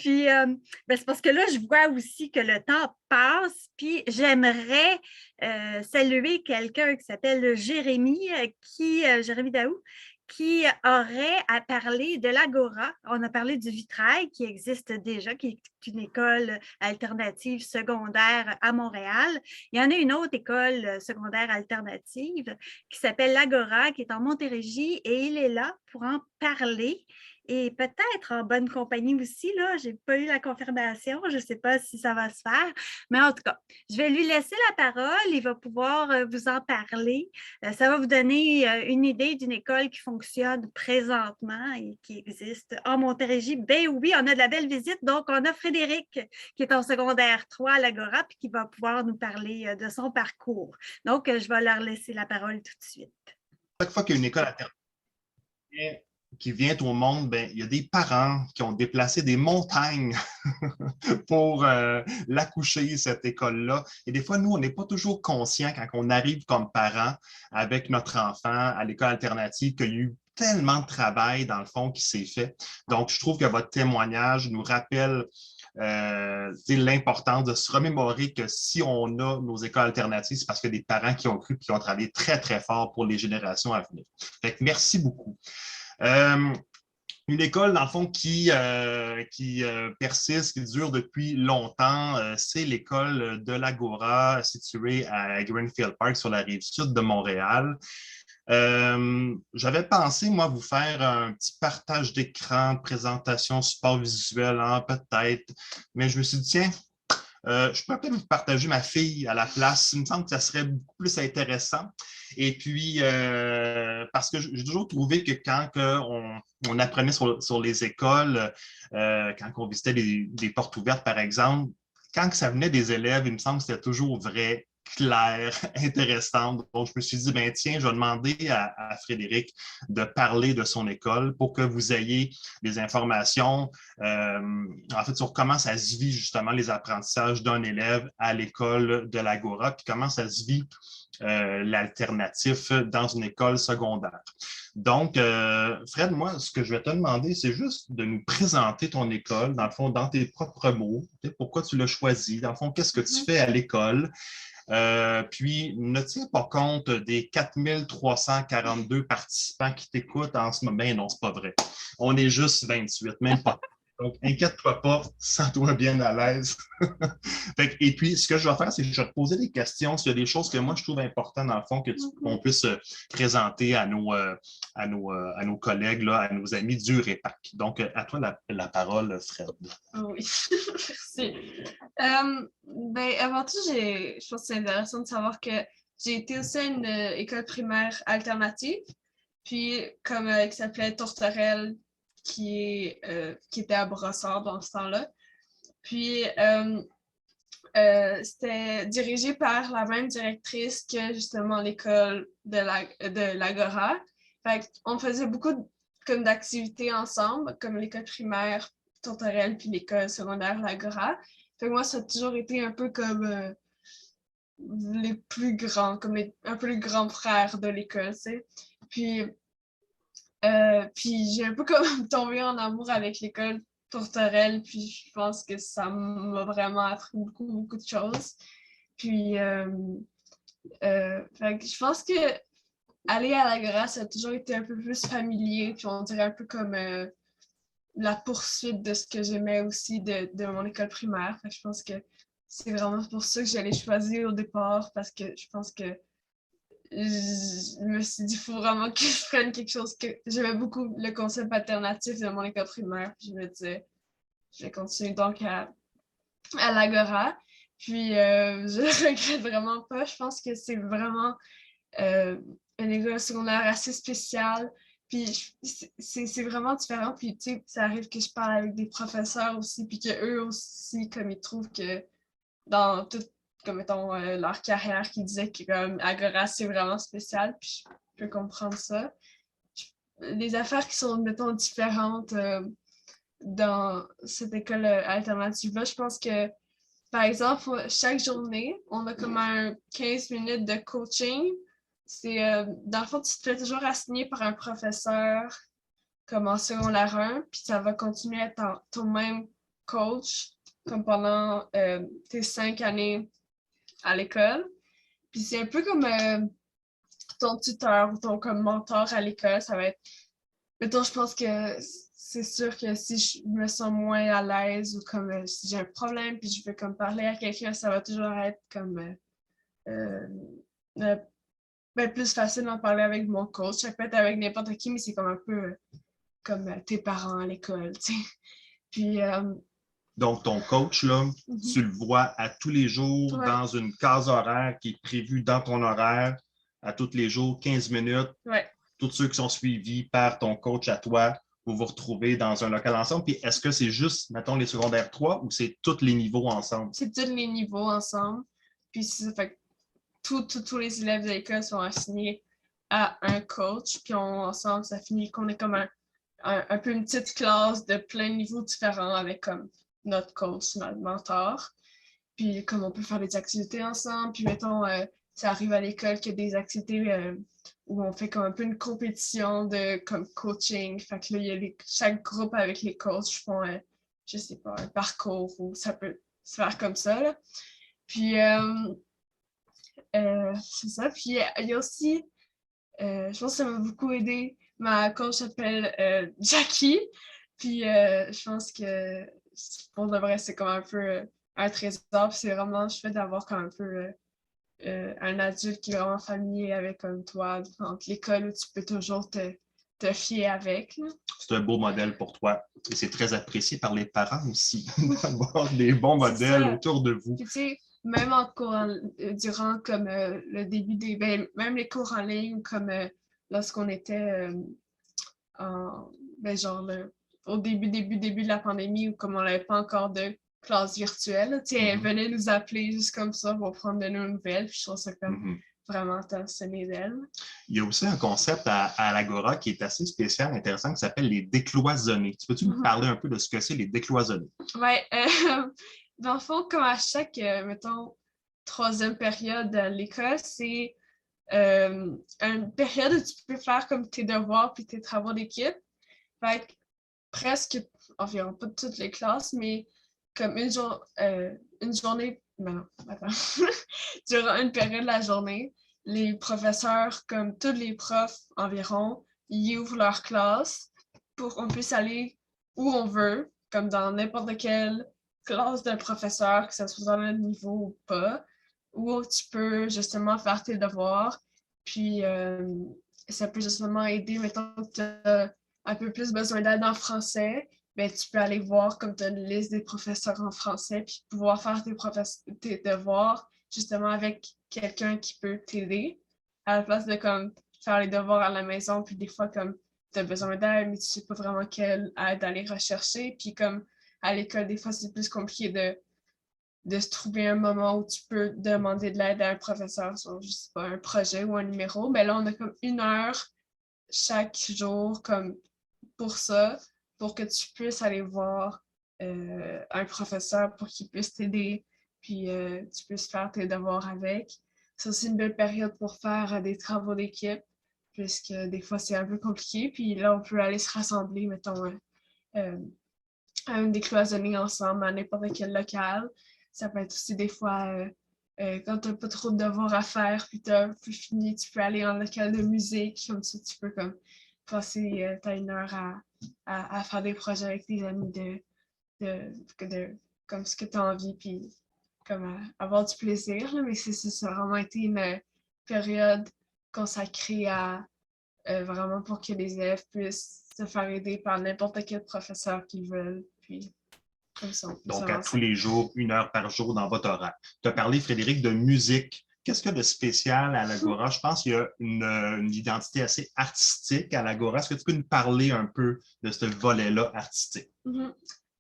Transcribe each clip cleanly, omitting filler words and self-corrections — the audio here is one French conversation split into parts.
Puis, c'est parce que là, je vois aussi que le temps passe, puis j'aimerais saluer quelqu'un qui s'appelle Jérémy, Jérémy Daou, qui aurait à parler de l'Agora. On a parlé du vitrail qui existe déjà, qui est une école alternative secondaire à Montréal. Il y en a une autre école secondaire alternative qui s'appelle l'Agora, qui est en Montérégie, et il est là pour en parler. Et peut-être en bonne compagnie aussi, là, je n'ai pas eu la confirmation, je ne sais pas si ça va se faire, mais en tout cas, je vais lui laisser la parole, il va pouvoir vous en parler. Ça va vous donner une idée d'une école qui fonctionne présentement et qui existe en Montérégie. Ben oui, on a de la belle visite, donc on a Frédéric qui est en secondaire 3 à l'Agora puis qui va pouvoir nous parler de son parcours. Donc, je vais leur laisser la parole tout de suite. Chaque fois qu'il y a une école alternative qui vient au monde, ben, il y a des parents qui ont déplacé des montagnes pour l'accoucher, cette école-là. Et des fois, nous, on n'est pas toujours conscients quand on arrive comme parents avec notre enfant à l'école alternative qu'il y a eu tellement de travail, dans le fond, qui s'est fait. Donc, je trouve que votre témoignage nous rappelle l'importance de se remémorer que si on a nos écoles alternatives, c'est parce qu'il y a des parents qui ont cru et qui ont travaillé très, très fort pour les générations à venir. Fait que merci beaucoup. Une école, dans le fond, qui persiste, qui dure depuis longtemps, c'est l'école de l'Agora, située à Greenfield Park, sur la rive sud de Montréal. J'avais pensé, moi, vous faire un petit partage d'écran, présentation, support visuel, hein, peut-être, mais je me suis dit, tiens, je peux peut-être vous partager ma fille à la place. Il me semble que ça serait beaucoup plus intéressant. Et puis, parce que j'ai toujours trouvé que quand on apprenait sur les écoles, quand on visitait des portes ouvertes, par exemple, quand ça venait des élèves, il me semble que c'était toujours vrai, clair, intéressant. Donc, je me suis dit, ben tiens, je vais demander à Frédéric de parler de son école pour que vous ayez des informations, en fait, sur comment ça se vit justement les apprentissages d'un élève à l'école de l'Agora, puis comment ça se vit l'alternatif dans une école secondaire. Donc, Fred, moi, ce que je vais te demander, c'est juste de nous présenter ton école, dans le fond, dans tes propres mots, pourquoi tu l'as choisi, dans le fond, qu'est-ce que tu fais à l'école. Puis, ne tiens pas compte des 4342 participants qui t'écoutent en ce moment. Ben non, c'est pas vrai. On est juste 28, même pas. Donc, inquiète-toi pas, sens-toi bien à l'aise. Et puis, ce que je vais faire, c'est que je vais te poser des questions sur des choses que moi, je trouve importantes, dans le fond, qu'on puisse présenter à nos collègues, là, à nos amis du REPAC. Donc, à toi la parole, Fred. Oui, merci. Avant tout, je pense que c'est intéressant de savoir que j'ai été aussi à une école primaire alternative, puis comme qui s'appelait Tourterelle, qui était à Brossard dans ce temps-là. Puis, c'était dirigé par la même directrice que justement l'école de l'Agora. On faisait beaucoup d'activités ensemble, comme l'école primaire Tourterelle puis l'école secondaire l'Agora. Moi, ça a toujours été un peu comme les plus grands, comme un peu les grands frères de l'école, tu sais. Puis j'ai un peu comme tombé en amour avec l'école Tourterelle, puis je pense que ça m'a vraiment appris beaucoup, beaucoup de choses. Puis, je pense que aller à l'Agora, ça a toujours été un peu plus familier, puis on dirait un peu comme la poursuite de ce que j'aimais aussi de mon école primaire. Je pense que c'est vraiment pour ça que j'allais choisir au départ, parce que je pense que je me suis dit, il faut vraiment que je prenne quelque chose que... J'aimais beaucoup le concept alternatif de mon école primaire, puis je me disais, je vais continuer donc à l'Agora. Puis, je ne regrette vraiment pas. Je pense que c'est vraiment une école secondaire assez spéciale. Puis, c'est vraiment différent. Puis, tu sais, ça arrive que je parle avec des professeurs aussi, puis qu'eux aussi, comme ils trouvent que dans tout, comme mettons, leur carrière, qui disaient que comme Agora, c'est vraiment spécial. Puis, je peux comprendre ça. Les affaires qui sont, mettons, différentes dans cette école alternative-là, je pense que, par exemple, chaque journée, on a comme un 15 minutes de coaching. C'est, dans le fond, tu te fais toujours assigner par un professeur comme en secondaire 1, puis ça va continuer à être ton même coach comme pendant tes 5 années à l'école. Puis c'est un peu comme ton tuteur ou ton comme mentor à l'école. Ça va être... Mettons, je pense que c'est sûr que si je me sens moins à l'aise ou comme si j'ai un problème puis je veux comme parler à quelqu'un, ça va toujours être comme plus facile d'en parler avec mon coach. Ça peut être avec n'importe qui, mais c'est comme un peu comme tes parents à l'école, tu sais. Puis... Donc, ton coach, là, tu le vois à tous les jours Ouais. dans une case horaire qui est prévue dans ton horaire, à tous les jours, 15 minutes. Ouais. Tous ceux qui sont suivis par ton coach à toi, vous vous retrouvez dans un local ensemble. Puis est-ce que c'est juste, mettons, les secondaires 3 ou c'est tous les niveaux ensemble? C'est tous les niveaux ensemble. Puis ça fait que tous les élèves de l'école sont assignés à un coach. Puis ensemble, ça finit qu'on est comme un peu une petite classe de plein de niveaux différents avec comme notre coach, notre mentor. Puis comme on peut faire des activités ensemble. Puis mettons, ça arrive à l'école qu'il y a des activités où on fait comme un peu une compétition de comme coaching. Fait que là, il y a chaque groupe avec les coachs font, je sais pas, un parcours ou ça peut se faire comme ça. Là. Puis c'est ça. Puis il y a aussi, je pense que ça m'a beaucoup aidé. Ma coach s'appelle Jackie. Puis je pense que pour de vrai, c'est comme un peu un trésor. Puis c'est vraiment chouette d'avoir comme un peu un adulte qui est vraiment familier avec comme toi, entre l'école où tu peux toujours te fier avec. Là. C'est un beau modèle pour toi. Et c'est très apprécié par les parents aussi, d'avoir des bons modèles autour de vous. Puis, tu sais, même en cours durant comme le début des... même les cours en ligne, comme lorsqu'on était genre au début de la pandémie ou comme on n'avait pas encore de classe virtuelle, tu sais, elle venait nous appeler juste comme ça pour prendre de nos nouvelles. Puis je trouve ça comme vraiment attentionné d'elle. Il y a aussi un concept à l'Agora qui est assez spécial, intéressant, qui s'appelle les décloisonnés. Peux-tu nous parler un peu de ce que c'est les décloisonnés? Oui. Dans le fond, comme à chaque, mettons, 3e période à l'école, c'est une période où tu peux faire comme tes devoirs puis tes travaux d'équipe. Fait que presque, environ pas toutes les classes, mais comme une journée, non, attends, durant une période de la journée, les professeurs, comme tous les profs environ, ils ouvrent leur classe pour qu'on puisse aller où on veut, comme dans n'importe quelle classe d'un professeur, que ce soit dans le niveau ou pas, où tu peux justement faire tes devoirs. Puis ça peut justement aider, mettons que tu as un peu plus besoin d'aide en français, ben, tu peux aller voir comme tu as une liste des professeurs en français, puis pouvoir faire tes devoirs justement avec quelqu'un qui peut t'aider, à la place de comme faire les devoirs à la maison, puis des fois comme tu as besoin d'aide, mais tu sais pas vraiment quelle aide aller rechercher, puis comme à l'école, des fois c'est plus compliqué de se trouver un moment où tu peux demander de l'aide à un professeur sur, je sais pas, un projet ou un numéro, mais là on a comme 1 heure chaque jour comme pour ça, pour que tu puisses aller voir un professeur pour qu'il puisse t'aider, puis tu puisses faire tes devoirs avec. C'est aussi une belle période pour faire des travaux d'équipe, puisque des fois c'est un peu compliqué, puis là on peut aller se rassembler, mettons, à une décloisonnée ensemble à n'importe quel local. Ça peut être aussi des fois quand tu n'as pas trop de devoirs à faire, puis tu as fini, tu peux aller en local de musique, comme ça tu peux comme passer ta 1 heure à faire des projets avec tes amis de comme ce que tu as envie, puis comme avoir du plaisir. Là. Mais ça a vraiment été une période consacrée à vraiment pour que les élèves puissent se faire aider par n'importe quel professeur qu'ils veulent. Puis, comme ça, donc, à tous les jours, 1 heure par jour dans votre horaire. Tu as parlé, Frédéric, de musique. Qu'est-ce qu'il y a de spécial à l'Agora? Je pense qu'il y a une identité assez artistique à l'Agora. Est-ce que tu peux nous parler un peu de ce volet-là artistique? Dans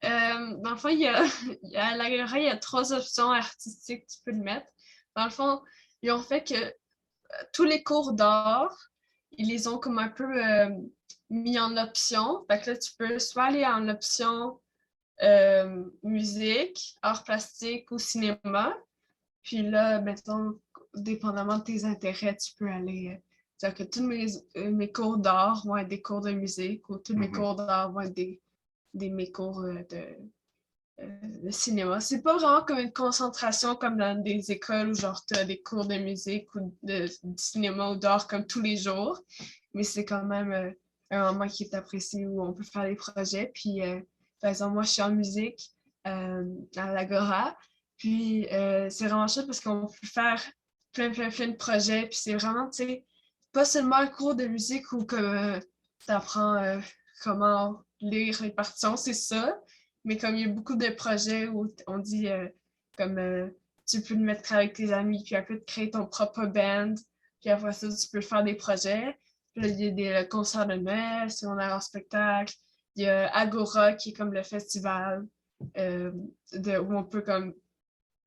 le fond, à l'Agora, il y a 3 options artistiques que tu peux le mettre. Dans le fond, ils ont fait que tous les cours d'art, ils les ont comme un peu mis en option. Fait que là, tu peux soit aller en option musique, art plastique ou cinéma. Puis là, mettons, dépendamment de tes intérêts, tu peux aller dire que tous mes cours d'art vont être des cours de musique ou tous mes cours d'art vont être mes cours de le cinéma. C'est pas vraiment comme une concentration comme dans des écoles où genre t'as des cours de musique ou de cinéma ou d'art comme tous les jours, mais c'est quand même un moment qui est apprécié où on peut faire des projets. Puis, par exemple, moi, je suis en musique à l'Agora, puis c'est vraiment chouette parce qu'on peut faire plein de projets, puis c'est vraiment, tu sais, pas seulement un cours de musique où t'apprends comment lire les partitions, c'est ça, mais comme il y a beaucoup de projets où on dit comme tu peux te mettre avec tes amis, puis après créer ton propre band, puis après ça, tu peux faire des projets. Puis là, il y a des concerts de Noël, secondaire en spectacle. Il y a Agora qui est comme le festival où on peut comme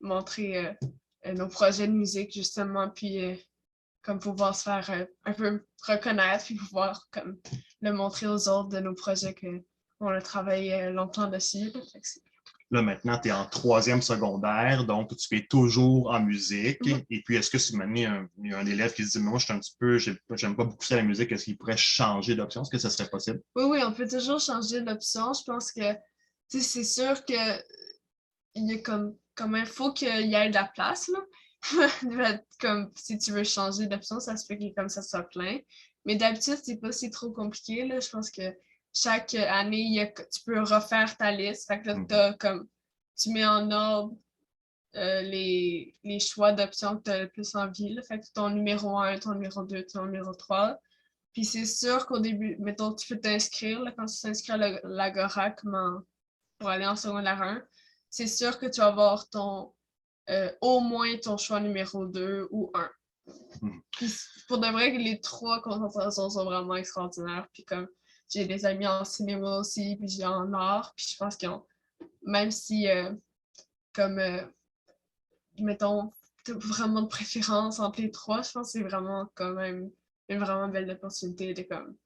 montrer nos projets de musique justement, puis comme pouvoir se faire un peu reconnaître, puis pouvoir comme le montrer aux autres de nos projets qu'on a travaillé longtemps dessus. Là, maintenant, tu es en 3e secondaire, donc tu es toujours en musique. Et puis, est-ce que si maintenant il y a un élève qui se dit, moi, je suis un petit peu, j'aime pas beaucoup ça la musique, est-ce qu'il pourrait changer d'option? Est-ce que ça serait possible? Oui, on peut toujours changer d'option. Je pense que c'est sûr que il y a quand même, faut qu'il y ait de la place, là. Comme si tu veux changer d'option, ça se fait que comme ça soit plein. Mais d'habitude, c'est pas si trop compliqué, là. Je pense que chaque année, tu peux refaire ta liste. Fait que là, tu mets en ordre les choix d'options que tu as le plus envie. Là. Fait que ton numéro 1, ton numéro 2, ton numéro 3. Puis c'est sûr qu'au début, mettons, tu peux t'inscrire, là, quand tu t'inscris à l'Agora, pour aller en secondaire 1, c'est sûr que tu vas avoir au moins ton choix numéro 2 ou 1. Puis pour de vrai, les 3 concentrations sont vraiment extraordinaires. Puis comme j'ai des amis en cinéma aussi, puis j'ai en art, puis je pense que même si comme mettons vraiment de préférence entre les 3, je pense que c'est vraiment quand même une vraiment belle opportunité de comme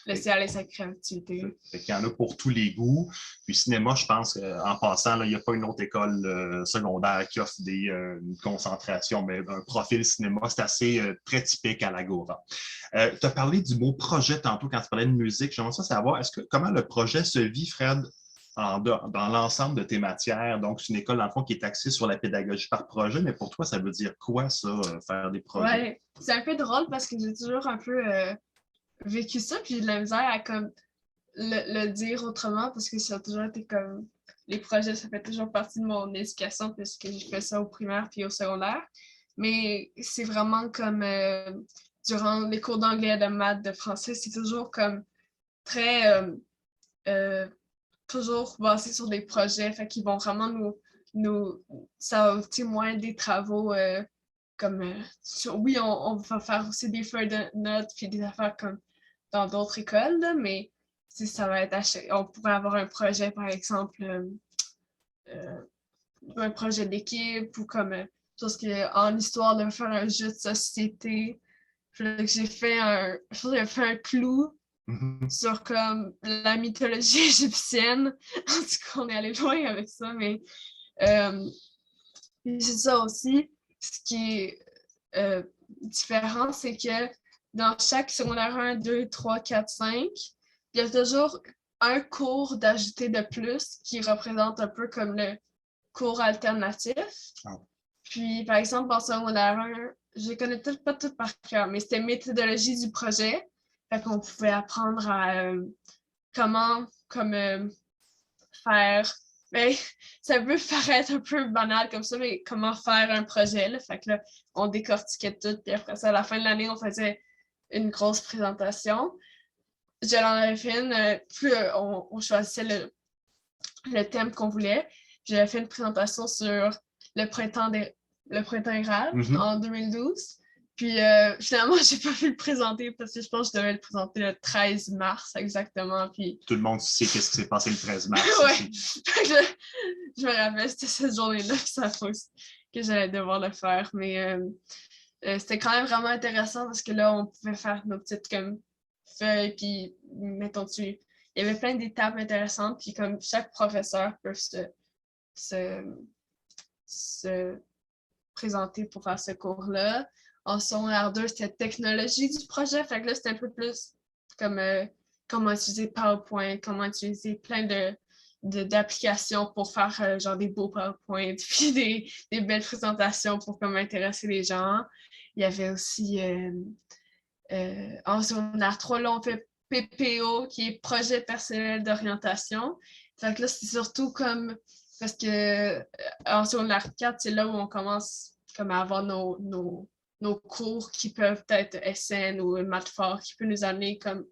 laisser aller sa créativité. Il y en a pour tous les goûts. Puis cinéma, je pense qu'en passant, là, il n'y a pas une autre école secondaire qui offre une concentration, mais un profil cinéma, c'est assez très typique à l'Agora. Tu as parlé du mot projet tantôt quand tu parlais de musique. J'aimerais savoir, comment le projet se vit, Fred, dans l'ensemble de tes matières? Donc, c'est une école, dans le fond, qui est axée sur la pédagogie par projet, mais pour toi, ça veut dire quoi, ça, faire des projets? Oui, c'est un peu drôle parce que j'ai toujours un peu vécu ça, puis j'ai de la misère à comme le dire autrement parce que ça a toujours été comme les projets, ça fait toujours partie de mon éducation puisque j'ai fait ça au primaire puis au secondaire. Mais c'est vraiment comme durant les cours d'anglais, de maths, de français, c'est toujours comme très toujours basé sur des projets, fait qu'ils vont vraiment ça va témoigner des travaux comme oui, on va faire aussi des feuilles de notes puis des affaires comme dans d'autres écoles, là, mais ça va être on pourrait avoir un projet, par exemple, un projet d'équipe ou comme chose en histoire de faire un jeu de société. J'ai fait un clou sur comme la mythologie égyptienne. En tout cas, on est allé loin avec ça, mais c'est ça aussi. Ce qui est différent, c'est que dans chaque secondaire 1, 2, 3, 4, 5, il y a toujours un cours d'ajouté de plus qui représente un peu comme le cours alternatif. Puis, par exemple, en secondaire 1, je ne connais peut-être pas tout par cœur, mais c'était méthodologie du projet. Fait qu'on pouvait apprendre à comment faire. Ben, ça peut paraître un peu banal comme ça, mais comment faire un projet. Là. Fait que là, on décortiquait tout, puis après ça, à la fin de l'année, on faisait une grosse présentation. Je l'en avais fait une, plus on choisissait le thème qu'on voulait. J'avais fait une présentation sur le printemps érable en 2012. Puis finalement, j'ai pas pu le présenter parce que je pense que je devais le présenter le 13 mars exactement. Puis... Tout le monde sait qu'est-ce qui s'est passé le 13 mars. Ouais. Je me rappelle, c'était cette journée-là que j'allais devoir le faire. Mais c'était quand même vraiment intéressant parce que là, on pouvait faire nos petites comme feuilles. Puis mettons dessus. Il y avait plein d'étapes intéressantes. Puis comme chaque professeur peut se présenter pour faire ce cours-là. En secondaire 2, c'était technologie du projet. Fait que là, c'était un peu plus comme comment utiliser PowerPoint, comment utiliser plein d'applications pour faire genre des beaux PowerPoint, puis des belles présentations pour comme intéresser les gens. Il y avait aussi en secondaire 3, là, on fait PPO, qui est projet personnel d'orientation. Fait que là, c'est surtout comme parce que en secondaire 4, c'est là où on commence comme à avoir nos cours qui peuvent être SN ou maths fort, qui peut nous amener comme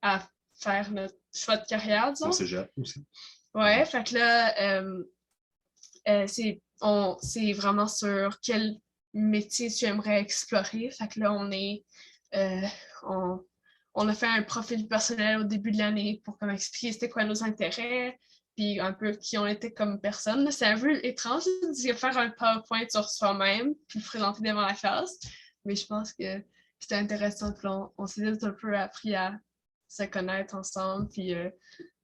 à faire notre choix de carrière, disons. Au cégep aussi. Ouais, fait que là, c'est vraiment sur quel métier tu aimerais explorer. Fait que là, on a fait un profil personnel au début de l'année pour comme expliquer c'était quoi nos intérêts, puis un peu qui on était comme personne. C'est un peu étrange de faire un PowerPoint sur soi-même, puis le présenter devant la classe, mais je pense que c'était intéressant. Puis on s'est un peu appris à se connaître ensemble, puis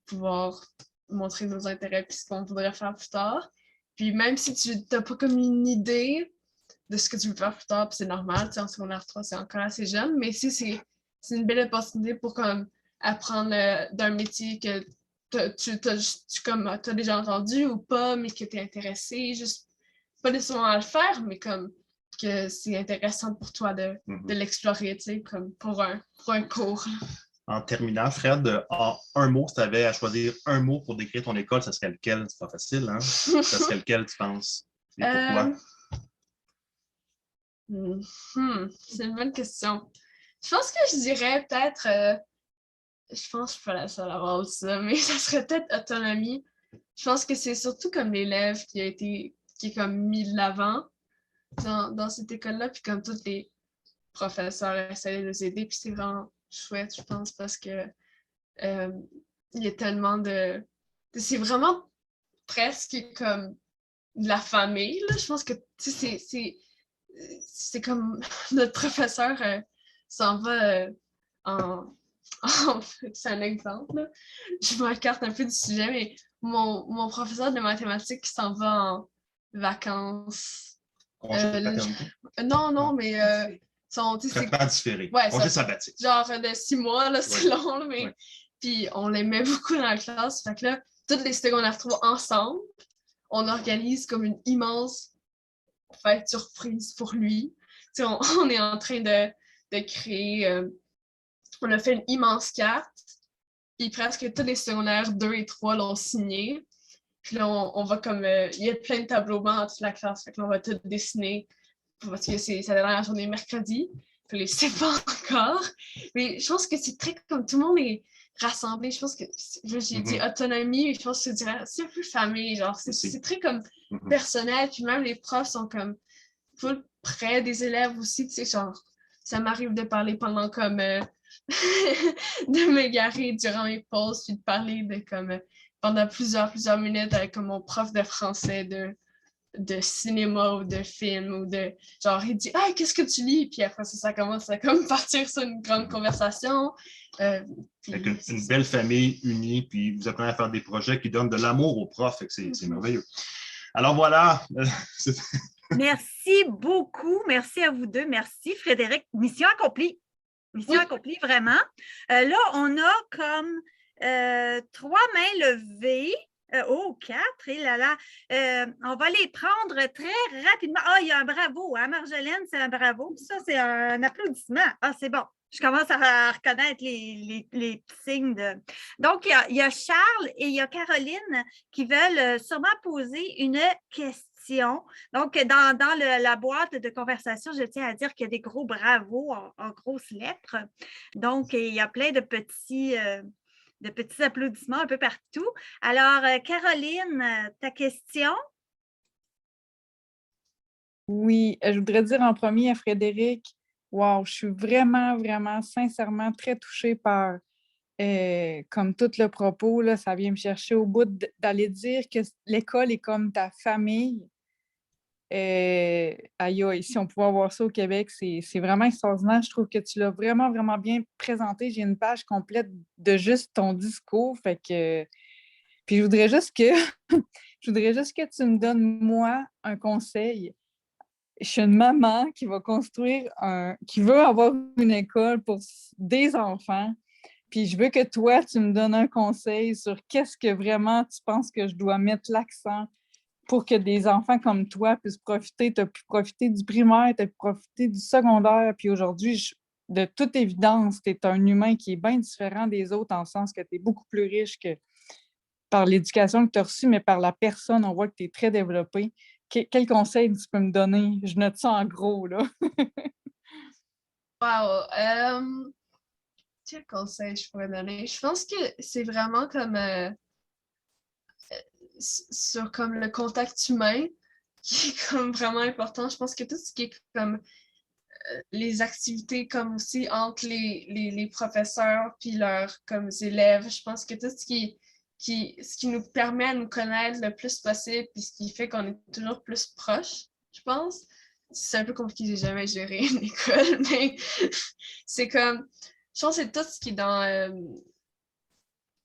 pouvoir montrer nos intérêts, puis ce qu'on voudrait faire plus tard. Puis même si tu n'as pas comme une idée de ce que tu veux faire plus tard, puis c'est normal, tu sais, en secondaire 3, c'est encore assez jeune, mais si c'est une belle opportunité pour comme apprendre d'un métier que tu as déjà entendu ou pas, mais que tu es intéressé, juste pas nécessairement à le faire, mais comme que c'est intéressant pour toi de l'explorer, tu sais, comme pour un cours. En terminant, Fred, en un mot, si tu avais à choisir un mot pour décrire ton école, ça serait lequel? C'est pas facile, hein? Ça serait lequel, tu penses? Et pourquoi? C'est une bonne question. Je pense que je dirais peut-être, je pense que je suis pas la seule à avoir dit ça, mais ça serait peut-être autonomie. Je pense que c'est surtout comme l'élève qui est comme mis de l'avant dans cette école-là, puis comme tous les professeurs essaient de nous aider, puis c'est vraiment chouette, je pense, parce que il y a tellement c'est vraiment presque comme de la famille, là. Je pense que c'est comme notre professeur s'en va c'est un exemple, là. Je m'écarte un peu du sujet, mais mon professeur de mathématiques s'en va en vacances. Non, mais traitement différé. Ouais, congé sabbatique. Genre de 6 mois, là, c'est long, là, mais puis on l'aimait beaucoup dans la classe. Fait que là, toutes les secondaires 3 ensemble, on organise comme une immense fête surprise pour lui. On est en train de créer... on a fait une immense carte, puis presque tous les secondaires 2 et 3 l'ont signée. Puis là, on va comme... il y a plein de tableaux blancs dans toute la classe, fait que là, on va tout dessiner, parce que c'est la dernière journée mercredi. Je ne le sais pas encore. Mais je pense que c'est très comme tout le monde est rassemblé. Je pense que j'ai dit autonomie, mais je pense que c'est un peu famille. Genre, c'est très comme personnel. Puis même les profs sont comme full près des élèves aussi. Tu sais, genre, ça m'arrive de parler pendant comme de m'égarer durant mes pauses, puis de parler de comme pendant plusieurs minutes avec comme mon prof de français de cinéma ou de film ou de genre il dit « qu'est-ce que tu lis? » Puis après ça commence à comme partir sur une grande conversation. Avec une belle famille unie, puis vous apprenez à faire des projets qui donnent de l'amour aux profs, c'est merveilleux. Alors voilà. Merci beaucoup. Merci à vous deux. Merci Frédéric. Mission accomplie. Mission accomplie, vraiment. Là, on a comme 3 mains levées. 4, et là là. On va les prendre très rapidement. Il y a un bravo, hein, Marjolaine, c'est un bravo. Ça, c'est un applaudissement. C'est bon. Je commence à reconnaître les signes de... Donc, il y a Charles et il y a Caroline qui veulent sûrement poser une question. Donc, dans la boîte de conversation, je tiens à dire qu'il y a des gros bravos en grosses lettres. Donc, il y a plein de petits applaudissements un peu partout. Alors, Caroline, ta question? Oui, je voudrais dire en premier à Frédéric, wow, je suis vraiment, vraiment, sincèrement très touchée par comme tout le propos, là, ça vient me chercher au bout d'aller dire que l'école est comme ta famille. Aïe, si on pouvait avoir ça au Québec, c'est vraiment extraordinaire. Je trouve que tu l'as vraiment, vraiment bien présenté. J'ai une page complète de juste ton discours. Fait que... Puis je voudrais juste que tu me donnes, moi, un conseil. Je suis une maman qui va qui veut avoir une école pour des enfants. Puis je veux que toi, tu me donnes un conseil sur qu'est-ce que vraiment tu penses que je dois mettre l'accent pour que des enfants comme toi puissent profiter. Tu as pu profiter du primaire, tu as pu profiter du secondaire, puis aujourd'hui, de toute évidence, tu es un humain qui est bien différent des autres en le sens que tu es beaucoup plus riche que par l'éducation que tu as reçue, mais par la personne, on voit que tu es très développé. Quel conseil tu peux me donner? Je note ça en gros, là. Wow! Quel conseil je pourrais donner? Je pense que c'est vraiment comme sur comme le contact humain qui est comme vraiment important. Je pense que tout ce qui est comme les activités comme aussi entre les professeurs puis leurs comme élèves, je pense que tout ce qui nous permet à nous connaître le plus possible puis ce qui fait qu'on est toujours plus proche, je pense. C'est un peu compliqué, j'ai jamais géré une école, mais c'est comme, je pense que c'est tout ce qui est dans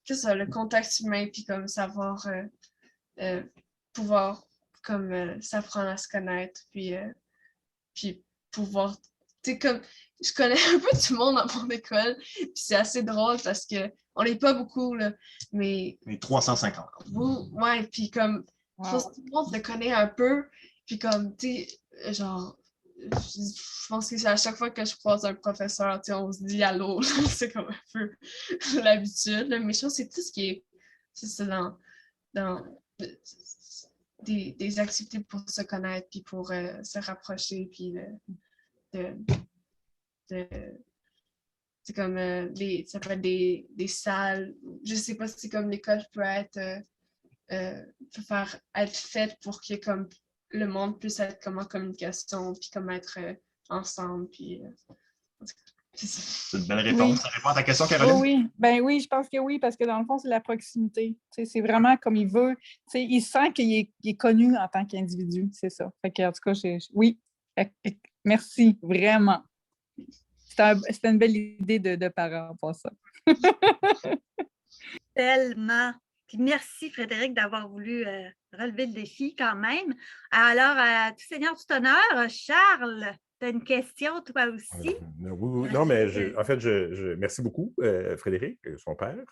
ça, le contact humain puis comme savoir pouvoir comme s'apprendre à se connaître puis pouvoir, tu sais, comme je connais un peu tout le monde dans mon école puis c'est assez drôle parce que on n'est pas beaucoup là, mais 350. ouais, puis comme je pense que tout le monde se connaît un peu puis comme tu sais genre je pense que c'est à chaque fois que je croise un professeur, tu sais, on se dit allô, c'est comme un peu l'habitude, mais je pense que c'est tout ce qui est c'est dans des activités pour se connaître, puis pour se rapprocher, puis c'est comme ça peut être des salles. Je sais pas si comme l'école peut être faite pour que comme le monde puisse être comme en communication, puis comme être ensemble, puis c'est une belle réponse. Oui. Ça répond à ta question, Caroline? Oh oui, ben oui, je pense que oui, parce que dans le fond, c'est la proximité. C'est vraiment comme il veut. Il sent qu'il est connu en tant qu'individu, c'est ça. Fait que, en tout cas, oui, merci, vraiment. C'était une belle idée de parent pour ça. Tellement. Puis merci, Frédéric, d'avoir voulu relever le défi quand même. Alors, à tout seigneur, tout honneur, Charles, tu as une question, toi aussi? Oui. Non, mais en fait, merci beaucoup, Frédéric, son père,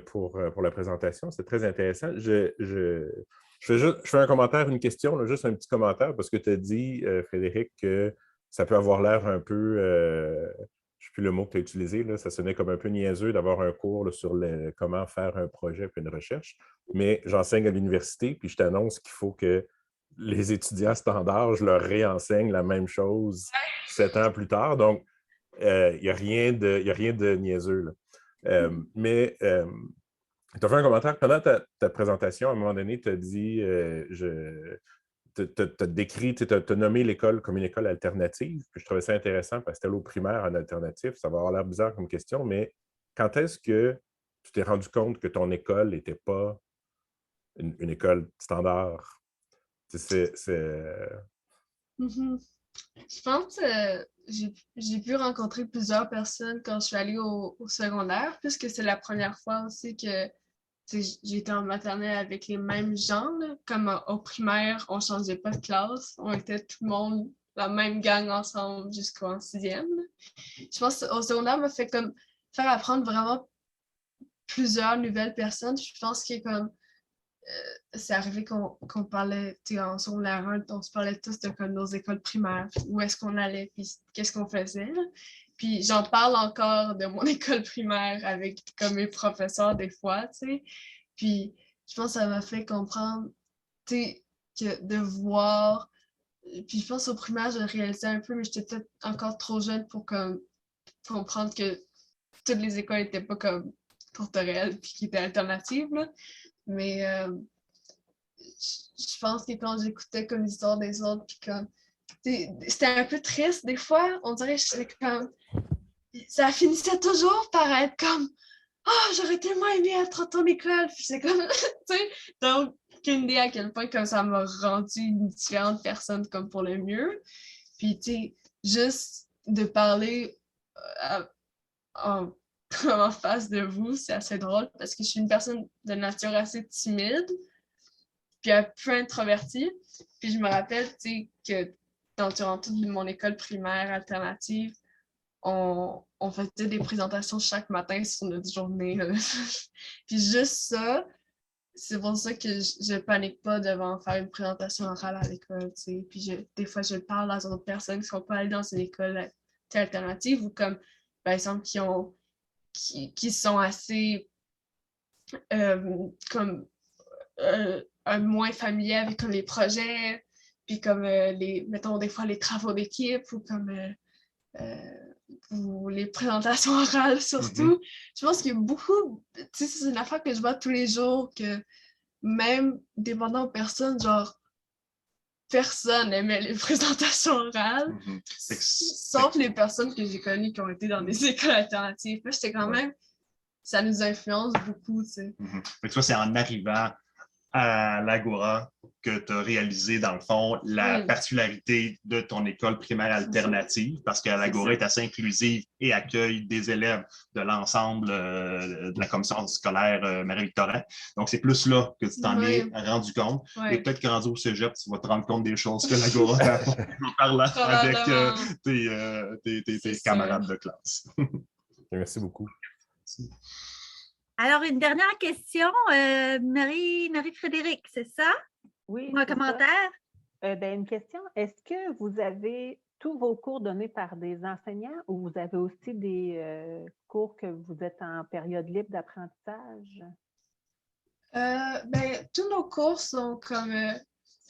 pour la présentation. C'est très intéressant. Je fais un commentaire, une question, là, juste un petit commentaire, parce que tu as dit, Frédéric, que ça peut avoir l'air un peu, je ne sais plus le mot que tu as utilisé, là, ça sonnait comme un peu niaiseux d'avoir un cours là, sur comment faire un projet puis une recherche. Mais j'enseigne à l'université, puis je t'annonce qu'il faut que les étudiants standards, je leur réenseigne la même chose 7 ans plus tard. Donc, il n'y a rien de niaiseux, là. Mais tu as fait un commentaire pendant ta présentation. À un moment donné, tu as dit, tu as décrit, tu as nommé l'école comme une école alternative. Puis je trouvais ça intéressant parce que c'était au primaire en alternatif. Ça va avoir l'air bizarre comme question, mais quand est-ce que tu t'es rendu compte que ton école n'était pas une école standard? Je pense que j'ai pu rencontrer plusieurs personnes quand je suis allée au secondaire, puisque c'est la première fois aussi que j'ai été en maternelle avec les mêmes gens. Là. Comme au primaire, on ne changeait pas de classe. On était tout le monde, la même gang ensemble jusqu'en 6e. Là. Je pense qu'au secondaire, m'a fait comme faire apprendre vraiment plusieurs nouvelles personnes. Je pense que comme c'est arrivé qu'on parlait, en secondaire 1, on se parlait tous de comme, nos écoles primaires, où est-ce qu'on allait, puis qu'est-ce qu'on faisait. Là. Puis j'en parle encore de mon école primaire avec comme mes professeurs des fois, tu sais. Puis je pense que ça m'a fait comprendre, tu sais, que de voir. Puis je pense au primaire, je le réalisais un peu, mais j'étais peut-être encore trop jeune pour comme, comprendre que toutes les écoles n'étaient pas comme tourterelles puis qui étaient alternatives. Là. Mais je pense que quand j'écoutais comme l'histoire des autres, puis comme c'était un peu triste des fois, on dirait que j'étais comme ça finissait toujours par être comme oh, j'aurais tellement aimé être à ton école, puis c'est comme tu sais, donc aucune idée à quel point comme ça m'a rendu une différente personne comme pour le mieux. Puis tu sais, juste de parler en face de vous, c'est assez drôle parce que je suis une personne de nature assez timide, puis un peu introvertie. Puis je me rappelle, tu sais, que durant toute mon école primaire alternative, on faisait des présentations chaque matin sur notre journée. Là. Puis juste ça, c'est pour ça que je panique pas devant faire une présentation orale à l'école, tu sais. Puis des fois, je parle à d'autres personnes qui ne sont pas allées dans une école alternative ou comme, par exemple, qui sont assez comme moins familiers avec comme, les projets, puis comme mettons des fois les travaux d'équipe ou comme ou les présentations orales surtout. Je pense qu'il y a beaucoup, tu sais, c'est une affaire que je vois tous les jours que même dépendant de personnes, genre personne n'aimait les présentations orales, sauf les personnes que j'ai connues qui ont été dans des écoles alternatives. Là, j'étais quand même, ça nous influence beaucoup, tu sais. Toi, c'est en arrivant à l'Agora que tu as réalisé, dans le fond, la particularité de ton école primaire alternative, parce que l'Agora est assez inclusive et accueille des élèves de l'ensemble de la commission scolaire Marie-Victorin. Donc, c'est plus là que tu t'en es rendu compte. Et peut-être que rendu au cégep, tu vas te rendre compte des choses que l'Agora t'a apporté en parlant avec tes camarades de classe. Merci beaucoup. Alors, une dernière question, Marie-Frédérique, c'est ça? Oui. Un commentaire? Une question. Est-ce que vous avez tous vos cours donnés par des enseignants ou vous avez aussi des cours que vous êtes en période libre d'apprentissage? Tous nos cours sont comme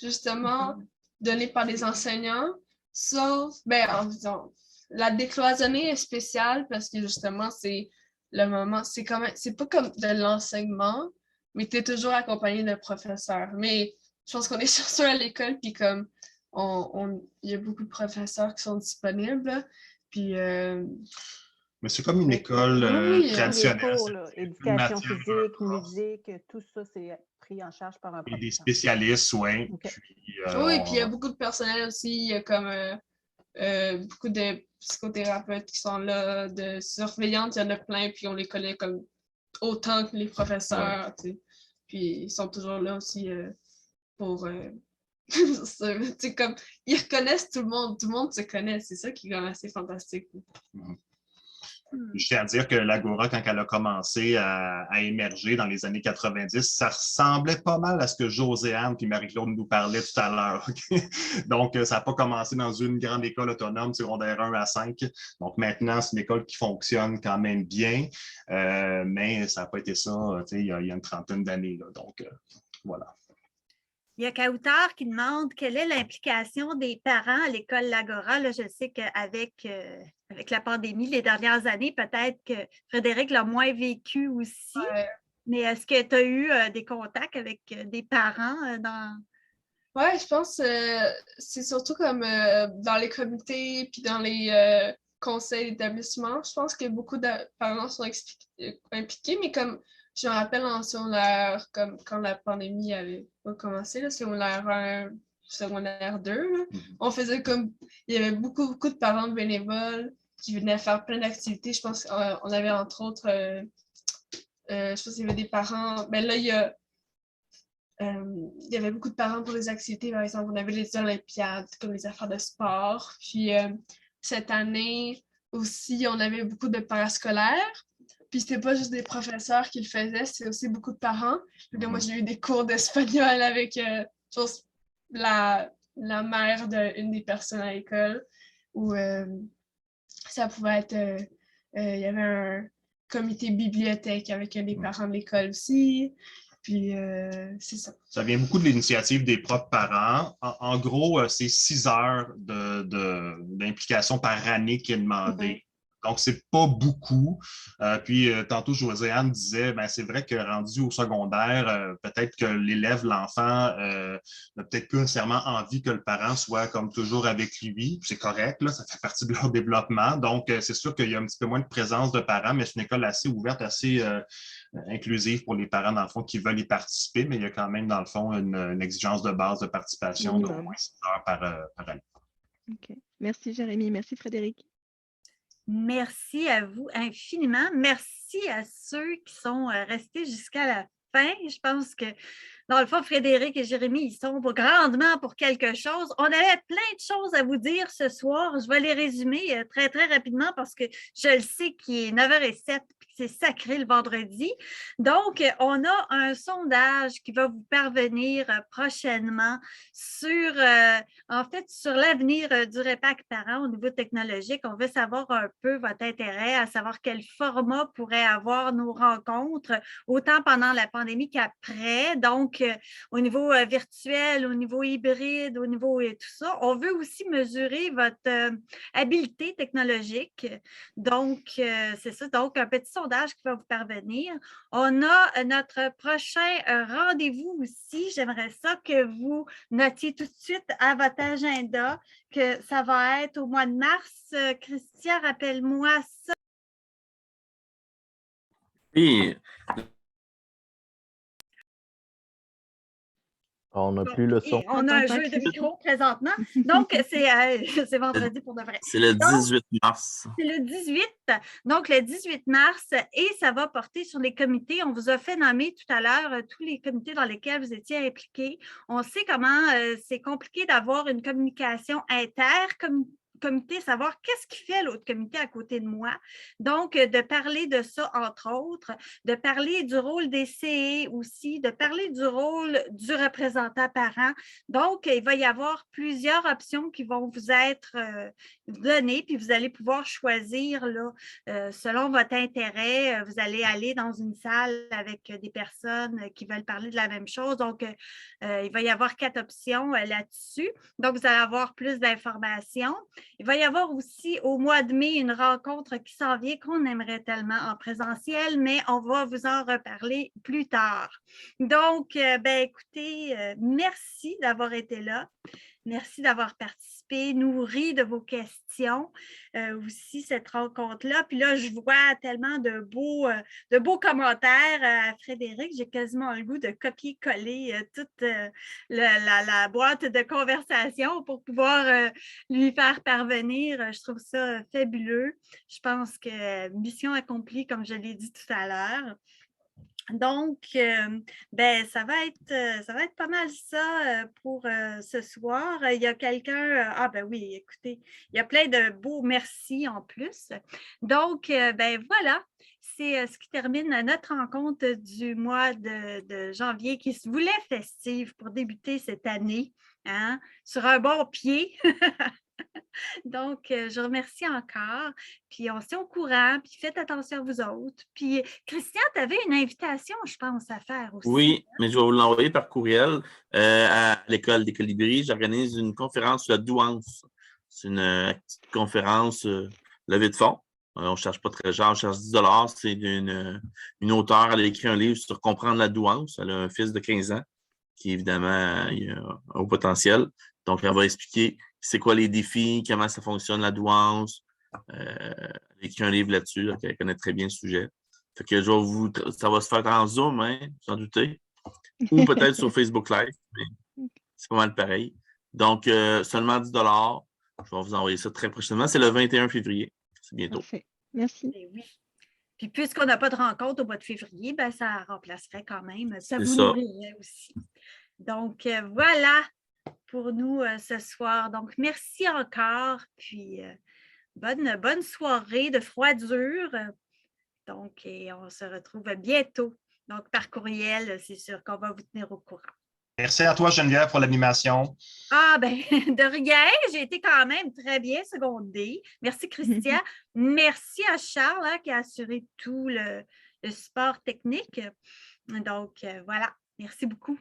justement donnés par des enseignants, sauf, en disant, la décloisonnée est spéciale parce que justement, c'est le moment, c'est pas comme de l'enseignement, mais tu es toujours accompagné d'un professeur. Mais je pense qu'on est surtout à l'école, puis comme il y a beaucoup de professeurs qui sont disponibles, puis mais c'est comme une école traditionnelle. Cours, éducation physique, musique, tout ça, c'est pris en charge par un professeur. Des spécialistes, oui. Okay. Puis il y a beaucoup de personnel aussi. Il y a comme beaucoup de psychothérapeutes qui sont là, de surveillantes, il y en a plein, puis on les connaît comme autant que les professeurs. Ouais. Puis ils sont toujours là aussi pour... comme, ils reconnaissent tout le monde se connaît. C'est ça qui est assez fantastique. Je tiens à dire que l'Agora, quand elle a commencé à émerger dans les années 90, ça ressemblait pas mal à ce que Joséanne et Marie-Claude nous parlaient tout à l'heure. Donc, ça n'a pas commencé dans une grande école autonome, secondaire 1 à 5. Donc, maintenant, c'est une école qui fonctionne quand même bien, mais ça n'a pas été ça il y a une trentaine d'années. Donc, voilà. Il y a Kautar qui demande quelle est l'implication des parents à l'école L'Agora. Là, je sais qu'avec avec la pandémie, les dernières années, peut-être que Frédéric l'a moins vécu aussi. Ouais. Mais est-ce que tu as eu des contacts avec des parents dans... Oui, je pense que c'est surtout comme dans les comités puis dans les conseils d'établissement. Je pense que beaucoup de parents sont impliqués, mais comme je me rappelle en secondaire, comme quand la pandémie avait commencé, le secondaire 1, secondaire 2, on faisait comme, il y avait beaucoup de parents bénévoles qui venaient faire plein d'activités. Je pense qu'on avait entre autres, je pense qu'il y avait des parents, mais là, il y avait beaucoup de parents pour les activités. Par exemple, on avait les Olympiades, comme les affaires de sport. Puis cette année aussi, on avait beaucoup de parascolaires. Puis c'était pas juste des professeurs qui le faisaient, c'est aussi beaucoup de parents. Puis moi, j'ai eu des cours d'espagnol avec la mère d'une des personnes à l'école, où ça pouvait être... il y avait un comité bibliothèque avec des parents de l'école aussi. Puis, c'est ça. Ça vient beaucoup de l'initiative des propres parents. En gros, c'est 6 heures d'implication par année qui est demandée. Donc, c'est pas beaucoup. Puis, tantôt, Joséanne disait, c'est vrai que rendu au secondaire, peut-être que l'élève, l'enfant, n'a peut-être plus nécessairement envie que le parent soit comme toujours avec lui. C'est correct, là, ça fait partie de leur développement. Donc, c'est sûr qu'il y a un petit peu moins de présence de parents, mais c'est une école assez ouverte, assez inclusive pour les parents, dans le fond, qui veulent y participer, mais il y a quand même, dans le fond, une exigence de base de participation d'au moins 6 heures par année. OK. Merci, Jérémy. Merci, Frédéric. Merci à vous infiniment. Merci à ceux qui sont restés jusqu'à la fin. Je pense que dans le fond, Frédéric et Jérémy, ils sont grandement pour quelque chose. On avait plein de choses à vous dire ce soir. Je vais les résumer très, très rapidement parce que je le sais qu'il est 9h07 et que c'est sacré le vendredi. Donc, on a un sondage qui va vous parvenir prochainement sur, en fait, sur l'avenir du REPAC Parents au niveau technologique. On veut savoir un peu votre intérêt, à savoir quel format pourrait avoir nos rencontres, autant pendant la pandémie qu'après. Donc, au niveau virtuel, au niveau hybride, au niveau tout ça. On veut aussi mesurer votre habileté technologique. Donc, c'est ça. Donc, un petit sondage qui va vous parvenir. On a notre prochain rendez-vous aussi. J'aimerais ça que vous notiez tout de suite à votre agenda que ça va être au mois de mars. Christian, rappelle-moi ça. Oui, On n'a plus le son. On a un T'entends pas, jeu de Christian? micro présentement. Donc, c'est vendredi pour de vrai. c'est le Donc, 18 mars. c'est le 18, donc le 18 mars, et ça va porter sur les comités. On vous a fait nommer tout à l'heure tous les comités dans lesquels vous étiez impliqués. On sait comment c'est compliqué d'avoir une communication comité, savoir qu'est-ce qui fait l'autre comité à côté de moi. Donc, de parler de ça, entre autres, de parler du rôle des CE aussi, de parler du rôle du représentant parent. Donc, il va y avoir plusieurs options qui vont vous être données, puis vous allez pouvoir choisir là, selon votre intérêt. Vous allez aller dans une salle avec des personnes qui veulent parler de la même chose. Donc, il va y avoir 4 options là-dessus. Donc, vous allez avoir plus d'informations. Il va y avoir aussi au mois de mai une rencontre qui s'en vient qu'on aimerait tellement en présentiel, mais on va vous en reparler plus tard. Donc, écoutez, merci d'avoir été là. Merci d'avoir participé, nourri de vos questions aussi, cette rencontre-là. Puis là, je vois tellement de beaux commentaires à Frédéric. J'ai quasiment le goût de copier-coller toute la boîte de conversation pour pouvoir lui faire parvenir. Je trouve ça fabuleux. Je pense que mission accomplie, comme je l'ai dit tout à l'heure. Donc, ça va être pas mal ça pour ce soir. Il y a quelqu'un, oui, écoutez, il y a plein de beaux merci en plus. Donc, voilà, c'est ce qui termine notre rencontre du mois de janvier qui se voulait festive pour débuter cette année, hein, sur un bon pied. Donc, je remercie encore. Puis, on se tient au courant. Puis, faites attention à vous autres. Puis, Christian, tu avais une invitation, je pense, à faire aussi. Oui, mais je vais vous l'envoyer par courriel à l'école des Colibris. J'organise une conférence sur la douance. C'est une petite conférence levée de fonds. On ne cherche pas très cher, on cherche 10 $. C'est une auteure, elle a écrit un livre sur comprendre la douance. Elle a un fils de 15 ans qui, évidemment, a un haut potentiel. Donc, elle va expliquer c'est quoi les défis, comment ça fonctionne la douance. Elle a écrit un livre là-dessus, là, elle connaît très bien le sujet. Fait que ça va se faire en Zoom, hein, sans douter. Ou peut-être sur Facebook Live, mais c'est pas mal pareil. Donc, seulement 10 $. Je vais vous envoyer ça très prochainement. C'est le 21 février. C'est bientôt. Parfait. Merci. Oui. Puis, puisqu'on n'a pas de rencontre au mois de février, ça remplacerait quand même. Ça vous nourrirait aussi. Donc, voilà pour nous ce soir. Donc, merci encore. Puis, bonne soirée de froidure. Donc, et on se retrouve bientôt. Donc, par courriel, c'est sûr qu'on va vous tenir au courant. Merci à toi, Geneviève, pour l'animation. De rien. J'ai été quand même très bien secondée. Merci, Christian. Merci à Charles qui a assuré tout le support technique. Donc, voilà. Merci beaucoup.